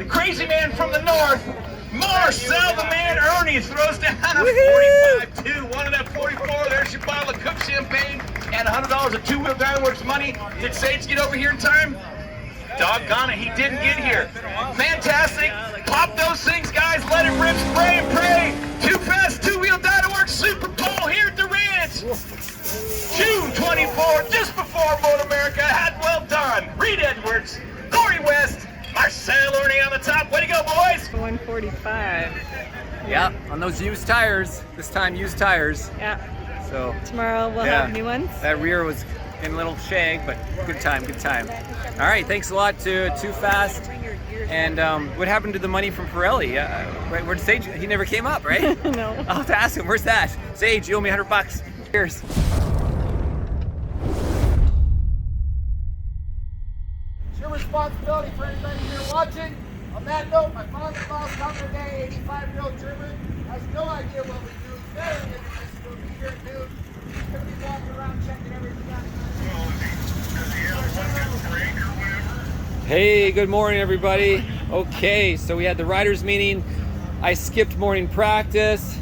the crazy man from the north, Marcel, the man Irnie, throws down a 45-2. One of that 44. There's your bottle of Cook champagne and $100 of two-wheel Dynaworks money. Did Sage get over here in time? Doggone it, he didn't get here. Fantastic. Pop those things, guys. Let it rip, spray and pray. Too fast, two-wheel Dynaworks Super Bowl here at the ranch. June 24, just before WMRRA had well done. Reed Edwards, Corey West, Marcel Irnie on the top. Way to go, boys. 145. Yeah, on those used tires. This time, used tires. Yeah. So tomorrow we'll have new ones. That rear was in a little shag, but good time, good time. All right, thanks a lot to Too Fast. And what happened to the money from Pirelli? Where'd Sage? He never came up, right? No. I'll have to ask him. Where's that? Sage, you owe me $100. Cheers. It's your responsibility for anybody here watching. On that note, my father-in-law's coming today, 85-year-old German, has no idea what we do. Very interested. We'll be here at noon. He's going to be walking around checking everything out. Hey, good morning, everybody. Okay, so we had the riders meeting. I skipped morning practice,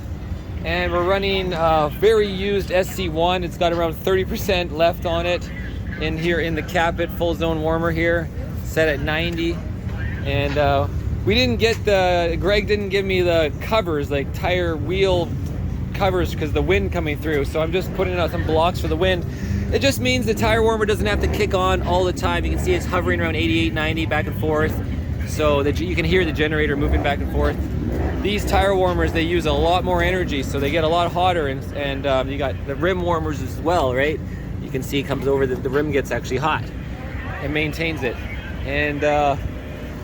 and we're running very used SC1. It's got around 30% left on it in here in the Capit full zone warmer here, set at 90. And we didn't get Greg didn't give me the covers, like tire wheel covers, because the wind coming through. So I'm just putting out some blocks for the wind. It just means the tire warmer doesn't have to kick on all the time. You can see it's hovering around 88, 90 back and forth. So that you can hear the generator moving back and forth. These tire warmers, they use a lot more energy, so they get a lot hotter. And you got the rim warmers as well, right? You can see it comes over, the rim gets actually hot. It maintains it. And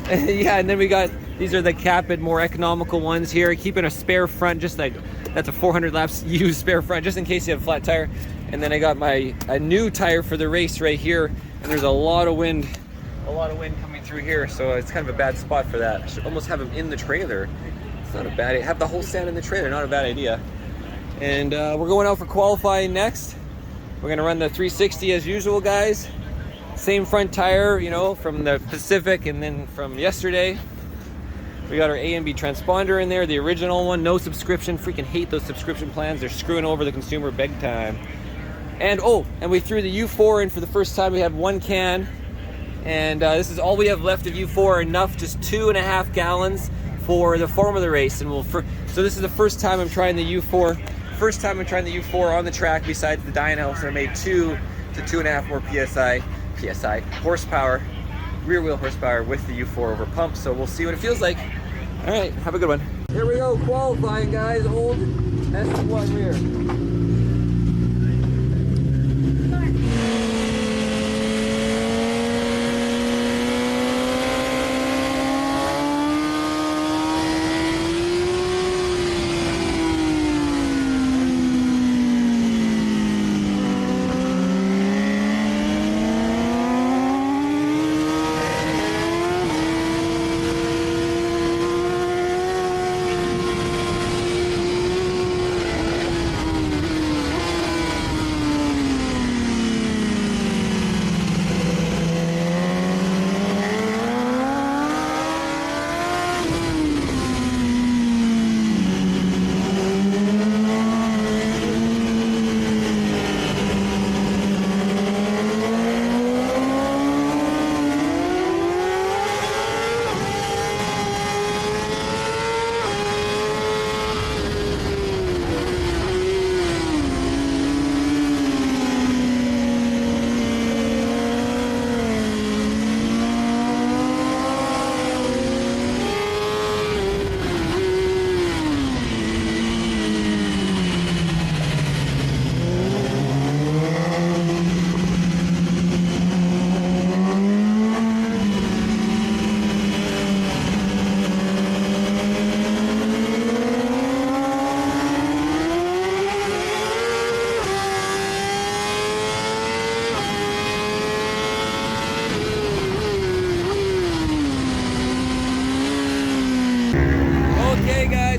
yeah, and then we got, these are the Capit, more economical ones here. Keeping a spare front, just like, that's a 400 laps used spare front, just in case you have a flat tire. And then I got a new tire for the race right here, and there's a lot of wind coming through here, so it's kind of a bad spot for that. I should almost have them in the trailer. It's not a bad idea. Have the whole stand in the trailer, not a bad idea. And we're going out for qualifying next. We're gonna run the 360 as usual, guys. Same front tire, you know, from the Pacific and then from yesterday. We got our A and B transponder in there, the original one, no subscription. Freaking hate those subscription plans. They're screwing over the consumer big time. And and we threw the U4 in for the first time. We have one can, and this is all we have left of U4, enough, just 2.5 gallons for the form of the race. And so this is the first time I'm trying the U4. First time I'm trying the U4 on the track besides the dyno. So I made 2 to 2.5 more PSI horsepower, rear wheel horsepower with the U4 over pump. So we'll see what it feels like. All right, have a good one. Here we go, qualifying, guys. Old SC1 rear.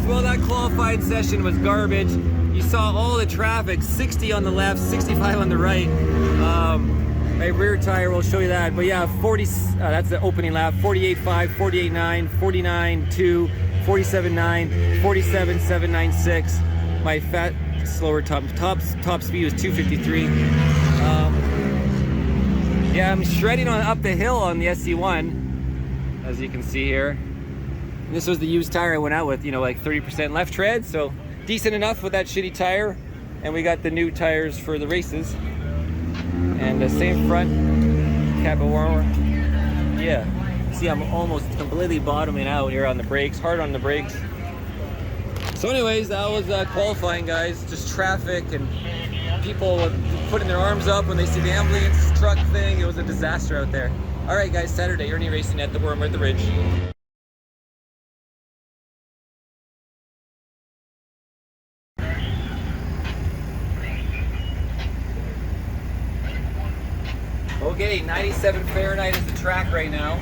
Well, that qualified session was garbage. You saw all the traffic, 60 on the left, 65 on the right. My rear tire will show you that. But yeah, 40. That's the opening lap. 48.5, 48.9, 49.2, 47.9, 47.796. My fat slower top speed was 253. Yeah, I'm shredding on up the hill on the SC1, as you can see here. And this was the used tire I went out with, you know, like 30% left tread, so decent enough with that shitty tire. And we got the new tires for the races. And the same front cap warmer. Yeah, see, I'm almost completely bottoming out here on the brakes, hard on the brakes. So anyways, that was qualifying, guys. Just traffic and people putting their arms up when they see the ambulance truck thing. It was a disaster out there. All right, guys, Saturday, Irnieracing at the WMRRA at the Ridge. Okay, 97 Fahrenheit is the track right now.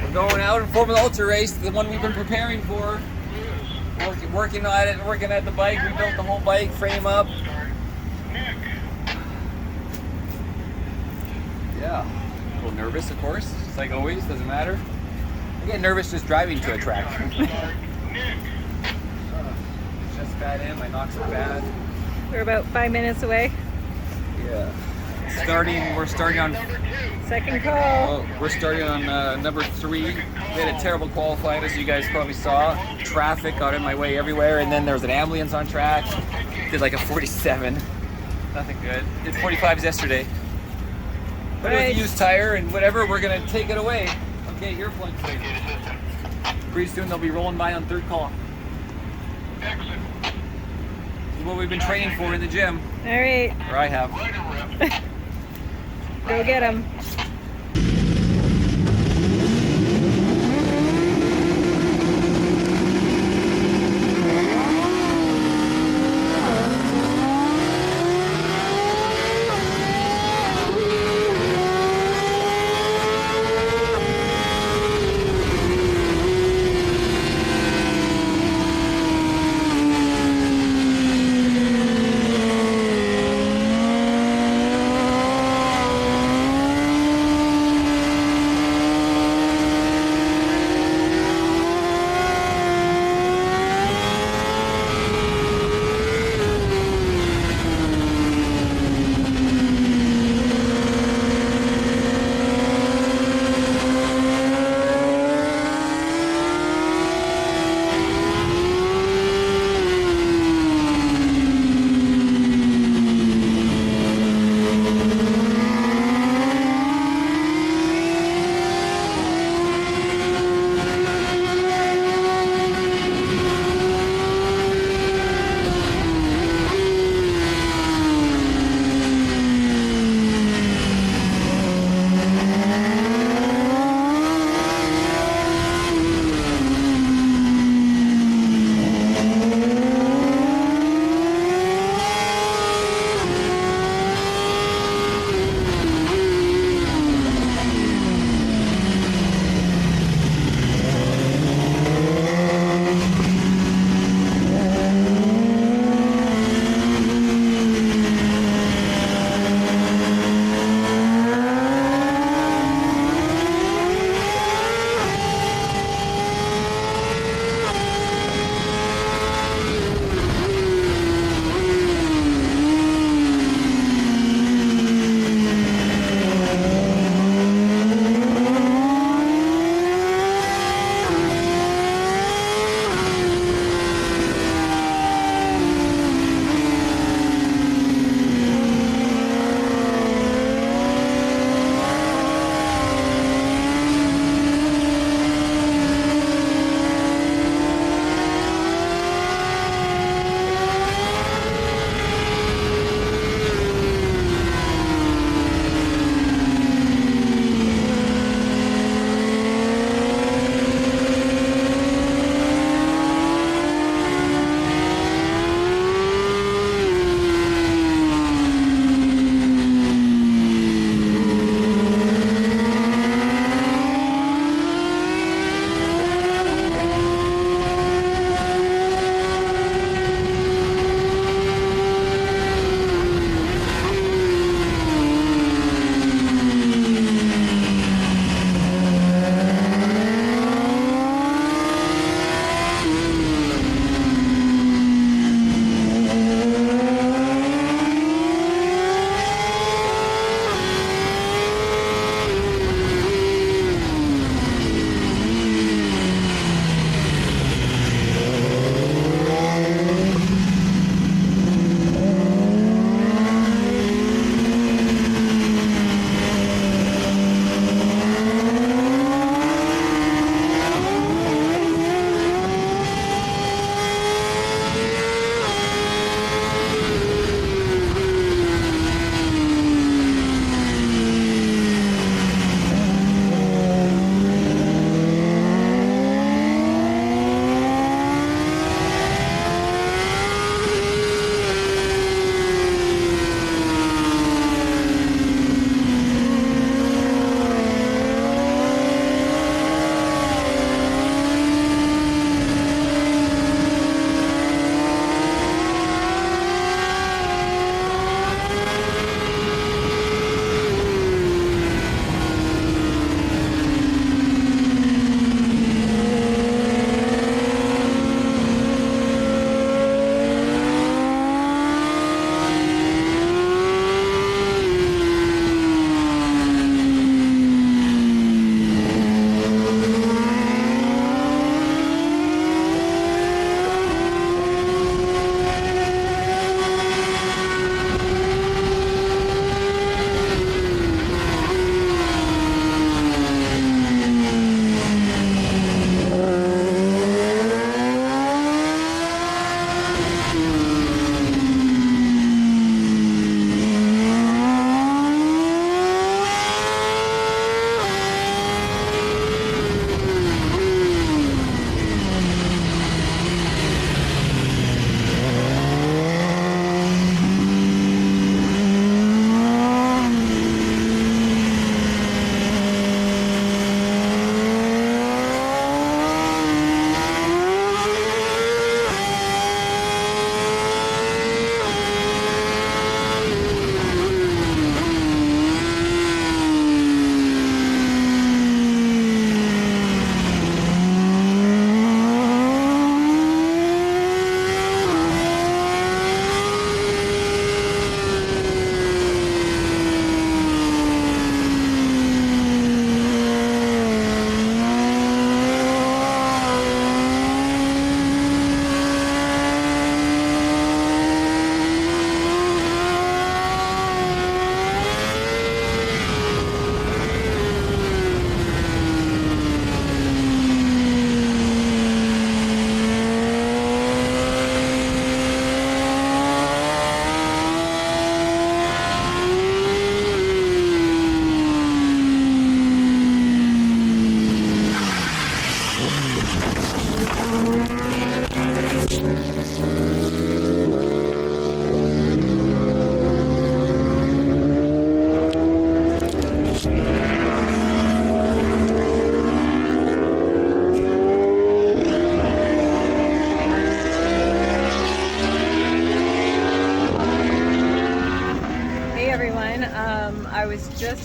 We're going out in Formula Ultra race, the one we've been preparing for. Working on it, working at the bike. We built the whole bike frame up. Yeah, a little nervous, of course, just like always, doesn't matter. I get nervous just driving to a track. Just got in, my knocks are bad. We're about 5 minutes away. Yeah. We're starting on Second call. we're starting on number 3. We had a terrible qualifying, as you guys probably saw. Traffic got in my way everywhere, and then there was an ambulance on track. Did like a 47. Nothing good. Did 45s yesterday. But it was a used tire and whatever, we're gonna take it away. Okay, earplugs in. Pretty soon they'll be rolling by on third call. This is what we've been training for in the gym. All right. Or I have. Go get him.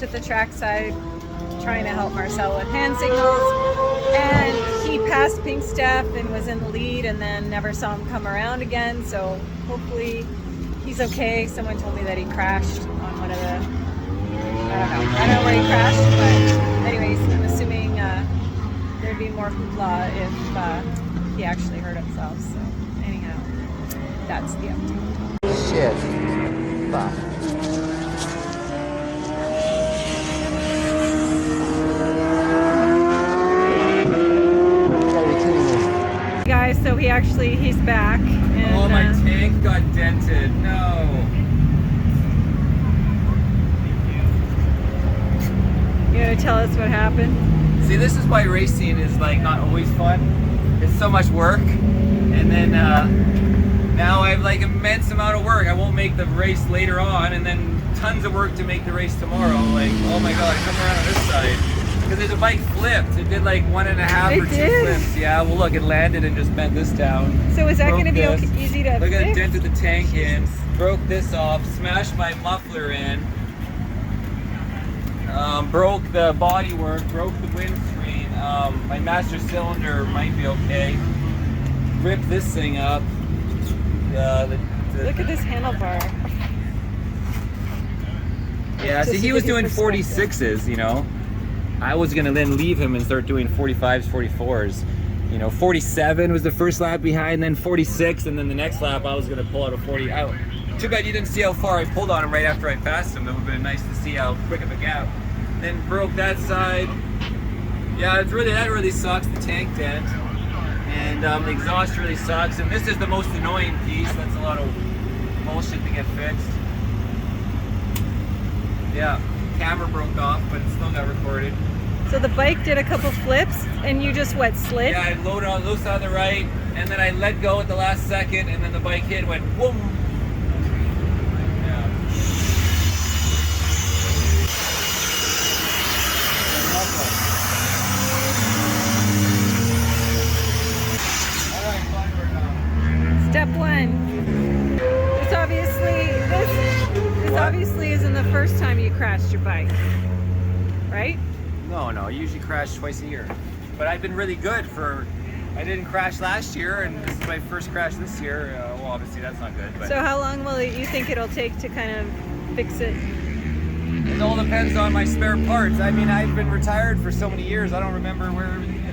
crashed at the trackside trying to help Marcel with hand signals, and he passed Pink Steph and was in the lead, and then never saw him come around again. So hopefully he's okay. Someone told me that he crashed on one of the, I don't know where he crashed, but anyways, I'm assuming there'd be more hoopla if he actually hurt himself. So anyhow, that's the update. Shit. Fuck. Guys, so he's back. And, oh, my tank got dented. No. You gonna tell us what happened? See, this is why racing is like not always fun. It's so much work, and then now I have like immense amount of work. I won't make the race later on, and then tons of work to make the race tomorrow. Like, oh my god, come around on this side. Because the bike flipped. It did like 1.5 or 2 flips. Yeah, well look, it landed and just bent this down. So is that going to be easy to Look fix? at it, dented the tank in, broke this off, smashed my muffler in, broke the bodywork, broke the windscreen, my master cylinder might be okay, ripped this thing up. Look at this handlebar. Yeah, see, he was doing 46s, you know. I was gonna then leave him and start doing 45s, 44s. You know, 47 was the first lap behind, then 46, and then the next lap I was gonna pull out a 40 out. Too bad you didn't see how far I pulled on him right after I passed him. That would've been nice to see how quick of a gap. Then broke that side. Yeah, that really sucks, the tank dent. And the exhaust really sucks. And this is the most annoying piece. That's a lot of bullshit to get fixed. Yeah, camera broke off, but it still got recorded. So the bike did a couple flips, and you just slid? Yeah, I loaded on loose on the right, and then I let go at the last second, and then the bike hit, went whoom. Yeah. Step one. This obviously isn't the first time you crashed your bike, right? No, I usually crash twice a year. But I've been really good I didn't crash last year, and this is my first crash this year. Well, obviously that's not good. But so how long will you think it'll take to kind of fix it? it all depends on my spare parts. I mean, I've been retired for so many years, I don't remember where everything is.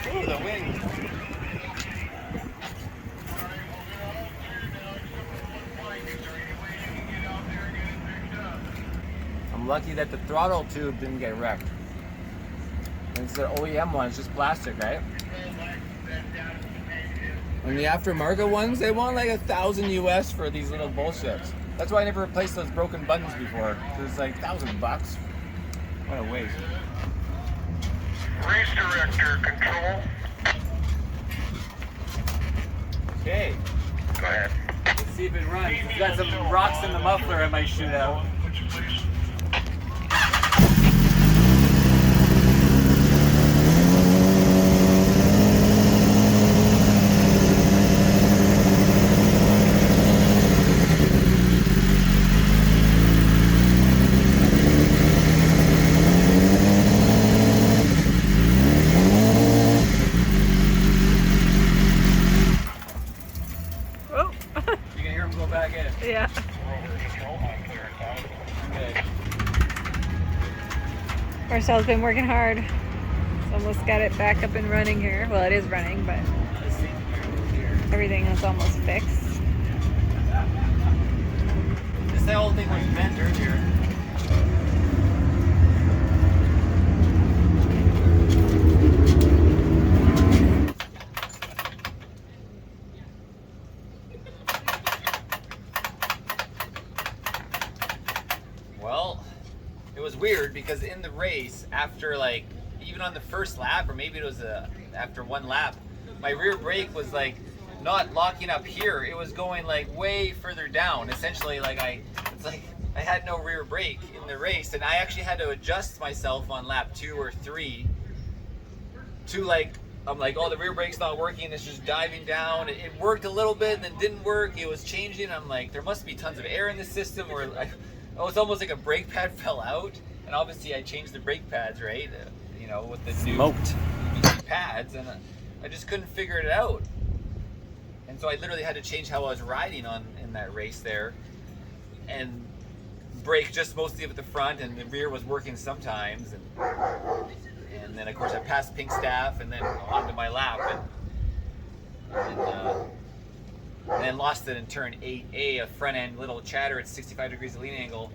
Ooh, the wing. I'm lucky that the throttle tube didn't get wrecked. It's the OEM one, it's just plastic, right? And the aftermarket ones, they want like $1,000 US for these little bullshits. That's why I never replaced those broken buttons before. Because it's like $1,000 bucks. What a waste. Race director control. Okay, Go ahead. let's see if it runs. It's got some rocks in the muffler I might shoot out. Oh, You can hear him go back in. yeah. Okay. Marcel's been working hard. He's almost got it back up and running here. Well, it is running, but Let's see. everything is almost fixed. This whole thing was bent earlier. Well, it was weird because in the race, after like, even on the first lap, or maybe it was after one lap, my rear brake was like not locking up here. It was going like way further down. Essentially, like it's like I had no rear brake in the race, and I actually had to adjust myself on lap 2 or 3 to like I'm like, oh, the rear brake's not working. It's just diving down. It worked a little bit and then didn't work. It was changing. I'm like, there must be tons of air in the system, or oh, it's almost like a brake pad fell out. And obviously I changed the brake pads, right? You know, with the new pads, and I just couldn't figure it out. And so I literally had to change how I was riding in that race there, and brake just mostly at the front, and the rear was working sometimes. And then of course I passed pink staff, and then onto my lap, and then lost it in turn 8A, a front end little chatter at 65 degrees of lean angle.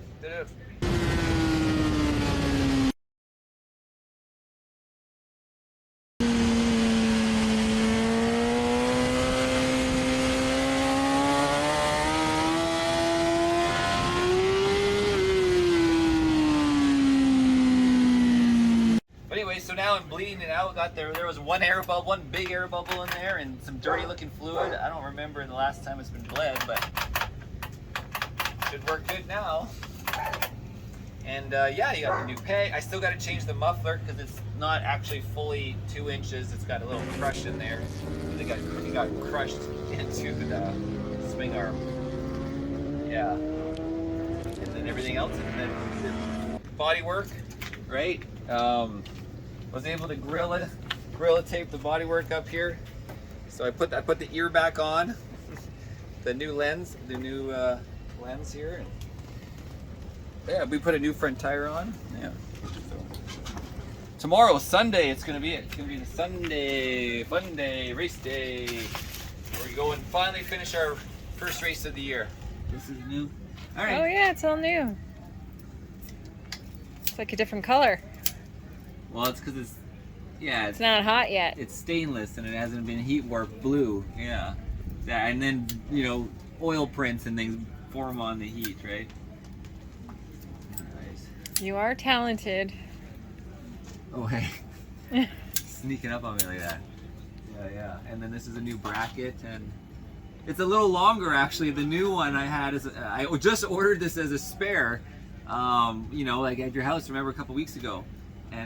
So now I'm bleeding it out. There was one big air bubble in there, and some dirty looking fluid. I don't remember the last time it's been bled, but should work good now. And yeah, you got the new peg. I still got to change the muffler because it's not actually fully 2 inches. It's got a little crush in there. It got crushed into the swing arm. Yeah. And then everything else, and then the body work, right? Was able to gorilla tape the bodywork up here. So I put the ear back on, the new lens here. And yeah, we put a new front tire on. Yeah. So tomorrow, Sunday, it's gonna be the Sunday fun day, race day. We're going to finally finish our first race of the year. This is new. All right. Oh yeah, it's all new. It's like a different color. Well, it's because it's not hot yet. It's stainless and it hasn't been heat warped blue. Yeah. And then, you know, oil prints and things form on the heat, right? Nice. You are talented. Oh, hey. Sneaking up on me like that. Yeah. And then this is a new bracket, and it's a little longer actually. The new one I had I just ordered this as a spare, you know, like at your house, remember a couple weeks ago.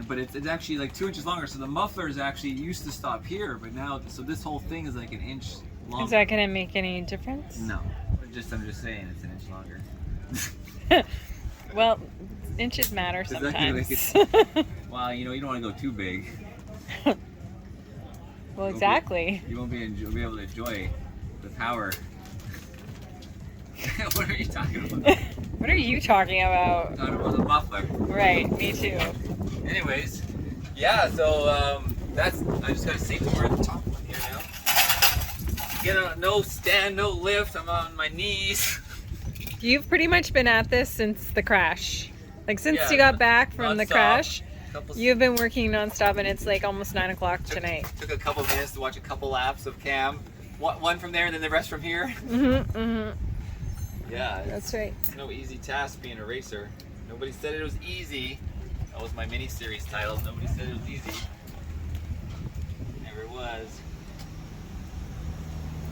But it's actually like 2 inches longer, so the muffler is actually used to stop here, but now, so this whole thing is like an inch longer. Is that going to make any difference? No, I'm just saying it's an inch longer. Well, inches matter sometimes. Well, you know, you don't want to go too big. Well, exactly. You won't be able to enjoy the power. What are you talking about? What are you talking about? I'm talking about the muffler. Right, me too. Anyways, yeah, so I just got to safety more at the top one here now. Get on, no stand, no lift, I'm on my knees. You've pretty much been at this since the crash. Like since Yeah, you got back from the non-stop. crash, you've been working nonstop, and it's like almost 9 o'clock tonight. Took a couple minutes to watch a couple laps of Cam. One from there and then the rest from here. Yeah, That's right. It's no easy task being a racer. Nobody said it was easy. That was my mini-series title. Nobody said it was easy. Never was.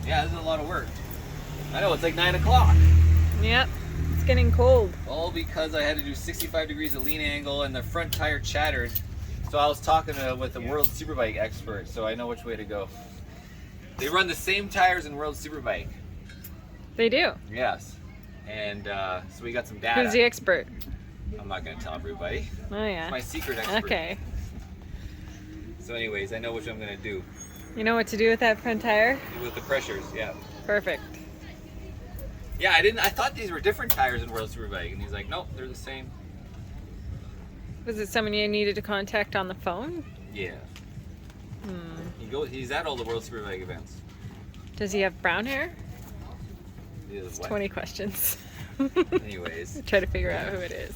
Yeah, this is a lot of work. I know, it's like 9 o'clock. Yep, it's getting cold. All because I had to do 65 degrees of lean angle and the front tire chattered. So I was talking with the World Superbike expert, so I know which way to go. They run the same tires in World Superbike. They do. Yes. And so we got some data. Who's the expert? I'm not going to tell everybody. Oh yeah. It's my secret expert. Okay. So anyways, I know which I'm going to do. You know what to do with that front tire? With the pressures, yeah. Perfect. Yeah, I thought these were different tires in World Superbike. And he's like, nope, they're the same. Was it someone you needed to contact on the phone? Yeah. He's at all the World Superbike events. Does he have brown hair? It's 20 questions. Anyways. Try to figure out who it is.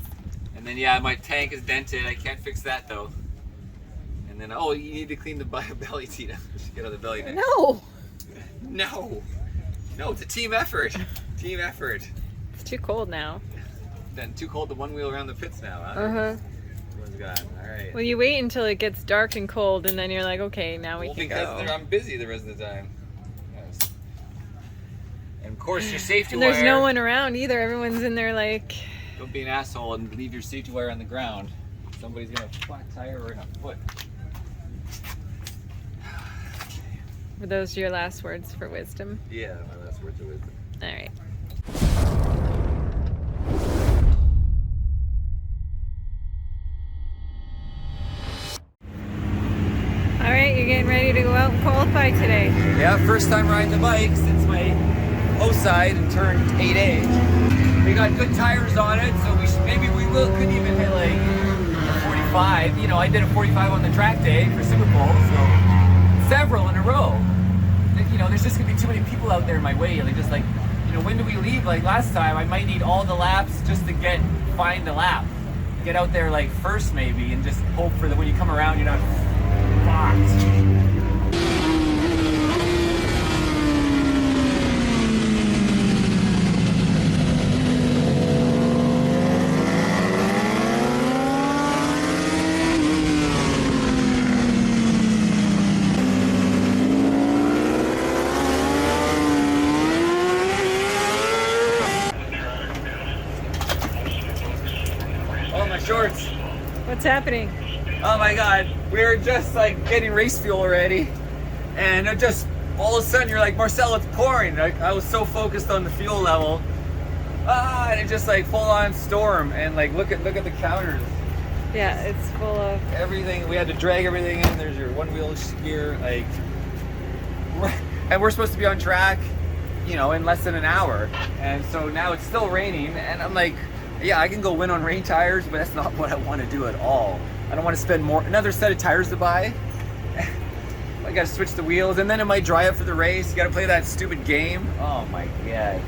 And then yeah, my tank is dented. I can't fix that though. And then you need to clean the belly seat. Get on the belly next. No. No, it's a team effort. Team effort. It's too cold now. Then too cold to one wheel around the pits now. Huh? Everyone's gone. All right. Well, you wait until it gets dark and cold, and then you're like, okay, now we can go. Because I'm busy the rest of the time. Yes. And of course, your safety and wire. there's no one around either. Everyone's in there like. Don't be an asshole and leave your safety wire on the ground. Somebody's gonna flat tire or in a foot. Were those your last words for wisdom? Yeah, my last words of wisdom. All right. All right, you're getting ready to go out and qualify today. Yeah, first time riding the bike since my O-side and turned 8A. We got good tires on it, so maybe we could even hit like a 45. You know, I did a 45 on the track day for Super Bowl, so several in a row. You know, there's just gonna be too many people out there in my way. Like, just like, you know, when do we leave? Like last time, I might need all the laps just to find a lap. Get out there like first maybe, and just hope for that when you come around, you're not fucked. Shorts. What's happening? Oh my god, we're just like getting race fuel already, and it just all of a sudden you're like, Marcel, it's pouring. Like, I was so focused on the fuel level, and it just like full on storm. And like look at the counters. Yeah, it's full of everything. We had to drag everything in. There's your one wheel gear, like, and we're supposed to be on track, you know, in less than an hour, and so now it's still raining, and I'm like, yeah, I can go win on rain tires, but that's not what I want to do at all. I don't want to spend another set of tires to buy. I got to switch the wheels, and then it might dry up for the race. You got to play that stupid game. Oh my god.